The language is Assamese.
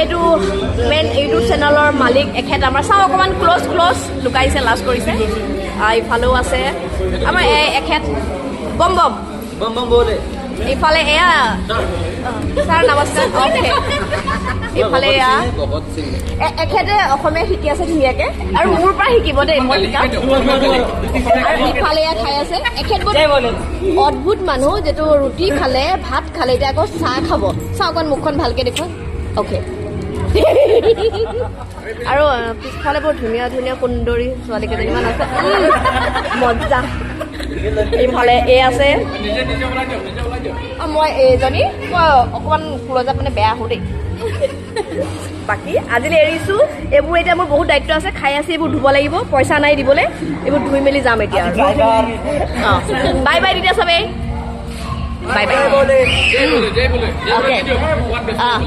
এইটো মেইন ইউটিউব চেনেলৰ মালিক এখেত আমাৰ চাওঁ অকণমান ক্লজ লুকাইছে লাজ কৰিছে ইফালেও আছে আমাৰ এখেত বম বলে ইফালে এয়া ছাৰ নমস্কাৰ অ'কে ইফালে এয়া এখেতে অসমীয়া শিকি আছে ধুনীয়াকে আৰু মোৰ পৰা শিকিব দেই মই শিকাম আৰু ইফালে এয়া খাই আছে এখেত অদ্ভুত মানুহ যিটো ৰুটি খালে ভাত খালে এতিয়া আকৌ চাহ খাব চাহ অকণ মুখখন ভালকে দেখুৱাই অ'কে আৰু পিছফালে বৰ ধুনীয়া ধুনীয়া সুন্দৰী ছোৱালী কেইজনীমান আছে মজা এইফালে এই আছে মই এইজনী মই অকণমান ক্ল'জআপ মানে বেয়া আহোঁ দেই বাকী আজিলৈ এৰিছোঁ এইবোৰ এতিয়া মোৰ বহুত দায়িত্ব আছে খাই আছে এইবোৰ ধুব লাগিব পইচা নাই দিবলৈ এইবোৰ ধুই মেলি যাম এতিয়া অঁ বাই বাই তেতিয়া চবেই বাই বাই অ'কে অঁ